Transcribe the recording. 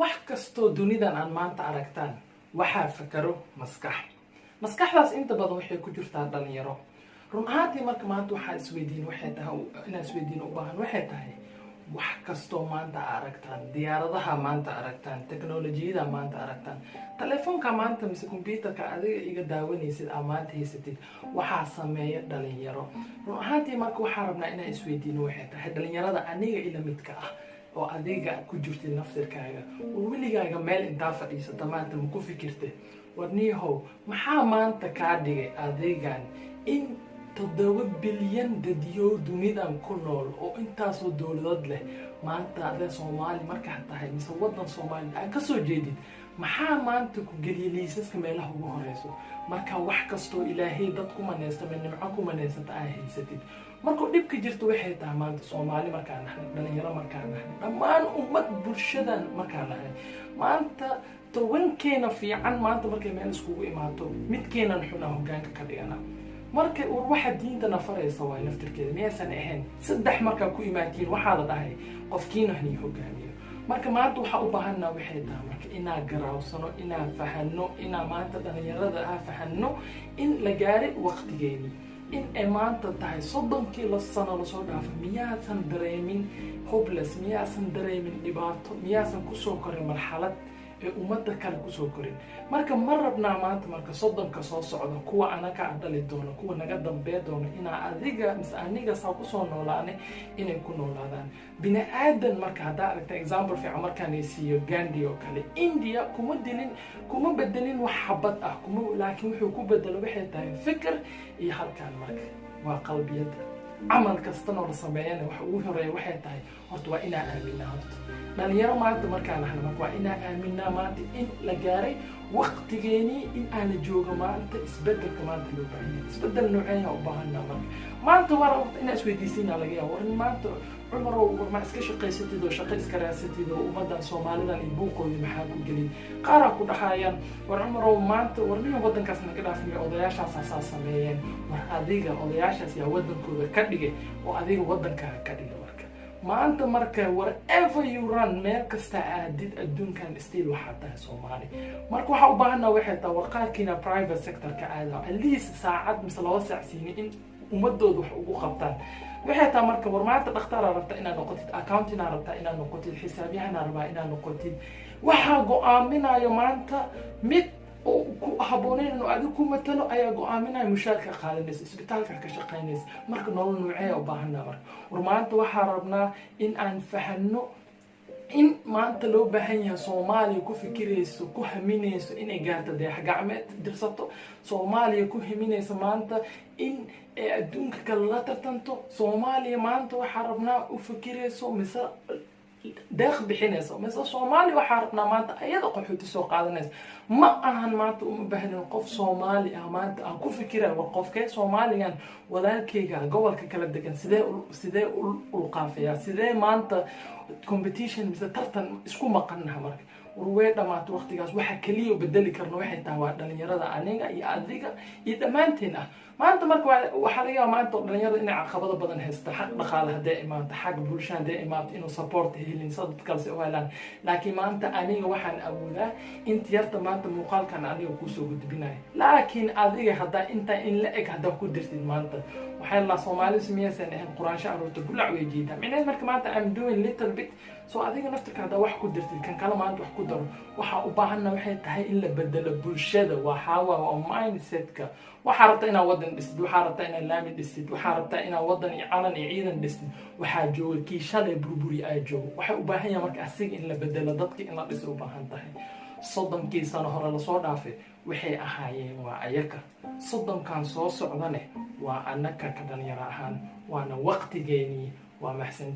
wax kastoo dunidan aan maanta aragtaan waxaa fakaro maskaxdaas inta badan waxay ku jirtaa dhalinyaro. run ahaantii marka maanta waxaa isweydiin waxay tahay inaa isweydiin u baahan waxay tahay wax kastoo maanta aragtaan, diyaaradaha maanta aragtaan, teknolojiyada maanta aragtaan, telefoonka maanta mise computerka adiga iga daawanaysid aa maanta haysatid waxaa sameeya dhalinyaro. run ahaantii marka waxaa rabnaa inaa isweydiino waxay tahay dhalinyarada aniga ila midka ah oo adiga ku jirtay naftirkaaga oo weligaaga meel intaa fadhiisata maanta ma ku fikirtay warniyahow maxaa maanta kaa dhigay adigan in 7 bilyan dadyo dunidan ku nool oo intaasoo dowladood leh maanta adee Soomaali markaa tahay mise wadan Soomaali aan ka soo jeedid maxaa maanta ku geliyay liisaska meelaha ugu horeyso marka wax kastoo Ilaahay dad ku maneesto nimco ku maneesata ay haysatid marka dhibka jirto waxay tahay maanta Soomaali markaan nahay dhalinyaro markaan nahay dhammaan ummad bulshadan markaan nahay maanta tobankeena fiican maanta markay meel iskugu imaato midkeenan xuna hoggaanka ka dhigana marka waxa diintana faraysa waa naftirkeeda miyaysan ahayn saddex marka ku imaatiin waxa la dhahay qofkiina hani hoggaamiyo marka maanta waxa u baahanaa waxay tahay marka inaa garaawsano inaa fahano inaa maanta dhalinyarada fahano in la gaaray waqtigeeni in ay maanta tahay 30 sano la soo dhaafay miyaasan dareemin hopeless miyaasan dareemin dhibaato miyaasan ku soo korin marxalad ee ummadda kale ku soo korin marka ma rabnaa maanta marka 30 soo socda kuwa anaka dhali doono kuwa naga dambeey doono inaa adiga mis aniga saa ku soo noolaanay inay ku noolaadaan bini aadan marka hada aragta example fiican markaan ay siiyo Gandhi oo kale India kuma bedelin wax xabad ah kuma laakiin wuxuu ku bedelo waxay tahay fikir iyo halkaan marka waa qalbiyada amal kastana la sameeyana wax ugu horeeya waxay tahay horta waa inaa aaminaa dhalinyaro maanta markaan nahay waa inaa aaminaa maanta in la gaaray waqtigeeni in aan joogo maanta isbedelka maanta loo baahan isbedel noocan u baahanaa maanta war inaa isweydiisina laga yaabo maanta Umar oo ma iska shaqaysatid oo shaqo iska raasatid oo ummadan Soomaalidan ay buuqooda maxaa ku gelin qaar ku dhaxayaan war Umar oo maanta warniyo wadankaas naga dhaafniyo odayaashaas asaas sameeyeen war adiga odayaashaas yaa wadankooda ka dhigay oo adiga wadankaaga ka dhigay maanta marka wherever you run meel kasta aadid adduunkan still waxa tahay Soomaali marka waxa u baahanaa waxay tahay warqaadkiina private sector ka aado at least saacad mise 2 saac siini in ummadooda wax ugu qabtaan waxay tahay marka war maanta dhakhtar rabta inaad noqotid accountant rabta inaad noqotid xisaabiyahan rabaa inaad noqotid waxa go'aaminayo maanta mid oo ku habooneen inuu adigu ku matalo ayaa go'aaminaya mushaarka qaadanaysa isbitaalka ka shaqeynaysa marka nolol noocee u baahanaa war maanta waxa rabnaa in aan fahano in maanta loo baahan yahay Soomaaliya ku fikirayso ku haminayso inay gaarto deex gacmeed dirsato Soomaaliya ku haminayso maanta in adduunka kala la tartanto Soomaaliya maanta waxa rabnaa u fikirayso mise deeq bixinayso mise Soomaali waxa rabnaa maanta ayada qaxooti soo qaadanaysa ma ahan maanta uma baahnin qof Soomaali ah maanta aan ku fikiray war qofkee Soomaaliyan walaalkayga gobolka kala degan sidee u qaafiyaa sidee maanta competition mise tartan isku maqanaha marka warwee dhamaatay waqtigaas waxa kaliya bedeli karno waxay tahay waa dhalinyarada aniga iyo adiga iyo dhamaanteen ah maanta marka waxa laga yaabaa maanta dhalinyarada inay caqabado badan haysta xaq dhaqaale hadee imaanta xaq bulshada hadee imaanta inuu support helin sadad kale oo helaan laakiin maanta aniga waxaan awoodaa inta yarta maanta muuqaalkan aniga ku soo gudbinayo laakiin adiga hadaa inta in la eg hadaa ku dirtid maanta waxay la Soomaali sameysan ahaan quraansha arurta gulac weejiida micnaheedu marka maanta I'm doing little bit so adiga naftirka hadaa wax ku dirtid kan kala maanta wax ku daro waxa u baahanna waxay tahay in la bedelo bulshada waxa waa mindsetka waxa rabta inaad wadan dhisid waxa rabta inaad laami dhisid waxa rabta inaad wadan iyo calan iyo ciidan dhisid waxa jooga kii shalay burburi ay joogo waxa u baahan yahay marka asiga in la bedelo dadka in la dhiso u baahan tahay 30 sano hore la soo dhaafay waxay ahaayeen waa ayaka 30 soo socdane waa anaka ka dhalinyaro ahaan waana waqtigeeni waa maxsan